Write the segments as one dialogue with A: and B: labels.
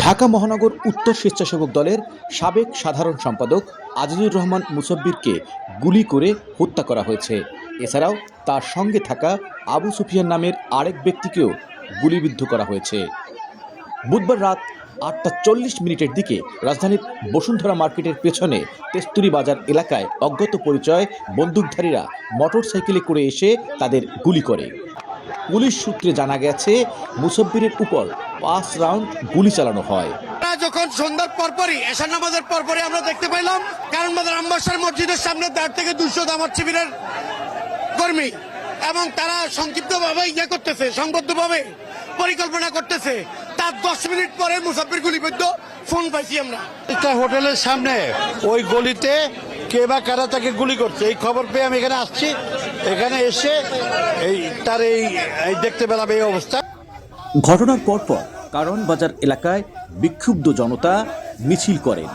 A: ঢাকা মহানগর উত্তর স্বেচ্ছাসেবক দলের সাবেক সাধারণ সম্পাদক আজিজুর রহমান মুসাব্বিরকে গুলি করে হত্যা করা হয়েছে। এছাড়াও তার সঙ্গে থাকা আবু সুফিয়ান নামের আরেক ব্যক্তিকেও গুলিবিদ্ধ করা হয়েছে। বুধবার রাত ৮টা ৪০ দিকে রাজধানীর বসুন্ধরা মার্কেটের পেছনে তেস্তুরি বাজার এলাকায় অজ্ঞাত পরিচয় বন্দুকধারীরা মোটরসাইকেলে করে এসে তাদের গুলি করে। পুলিশ সূত্রে জানা গেছে, মুসাব্বিরের উপর ৫ রাউন্ড গুলি চালানো হয়।
B: যখন সন্ধ্যার পরপরই এশার নামাজের পরপরই আমরা দেখতে পাইলাম কারণ বাজার আম্বাসার মসজিদের সামনে ১.৫ থেকে ২০০ জামাত শিবিরের কর্মী এবং তারা সংক্ষিপ্তভাবে করতেছে, সংবদ্ধভাবে পরিকল্পনা করতেছে। তার ১০ মিনিট পরে মুসাব্বির গুলিবিদ্ধ ফোন পাইছি আমরা।
C: একটা হোটেলের সামনে ওই গলিতে কে বা কারা তাকে গুলি করছে, এই খবর পেয়ে আমি এখানে আসছি। এখানে এসে তার দেখতে পেলাম এই অবস্থা।
A: ঘটনার পরপর কারণ বাজার এলাকায় বিক্ষুব্ধ জনতা মিছিল করেন।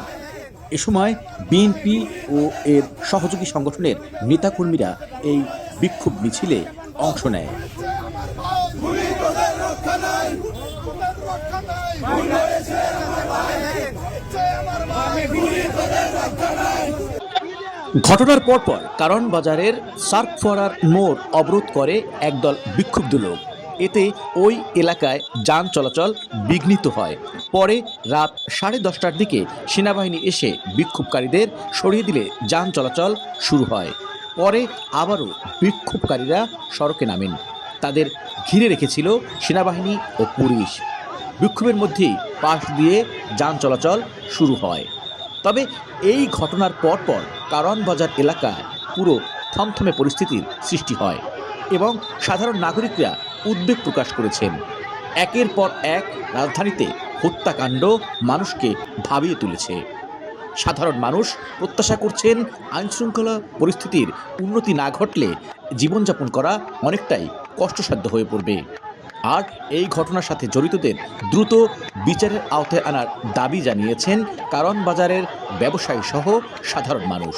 A: এ সময় বিএনপি ও এর সহযোগী সংগঠনের নেতাকর্মীরা এই বিক্ষোভ মিছিলে অংশ নেয়। ঘটনার পরপর কারণ বাজারের সার্কফরার মোড় অবরোধ করে একদল বিক্ষুব্ধ লোক। এতে ওই এলাকায় যান চলাচল বিঘ্নিত হয়। পরে রাত 10:30টার দিকে সেনাবাহিনী এসে বিক্ষোভকারীদের সরিয়ে দিলে যান চলাচল শুরু হয়। পরে আবারও বিক্ষোভকারীরা সড়কে নামেন। তাদের ঘিরে রেখেছিল সেনাবাহিনী ও পুলিশ। বিক্ষোভের মধ্যেই পাশ দিয়ে যান চলাচল শুরু হয়। তবে এই ঘটনার পরপর কারণ বাজার এলাকায় পুরো থমথমে পরিস্থিতির সৃষ্টি হয় এবং সাধারণ নাগরিকরা উদ্বেগ প্রকাশ করেছেন। একের পর এক রাজধানীতে হত্যাকাণ্ড মানুষকে ভাবিয়ে তুলেছে। সাধারণ মানুষ প্রত্যাশা করছেন আইনশৃঙ্খলা পরিস্থিতির উন্নতি না ঘটলে জীবনযাপন করা অনেকটাই কষ্টসাধ্য হয়ে পড়বে। আর এই ঘটনার সাথে জড়িতদের দ্রুত বিচারের আওতায় আনার দাবি জানিয়েছেন কারণ বাজারের ব্যবসায়ী সহ সাধারণ মানুষ।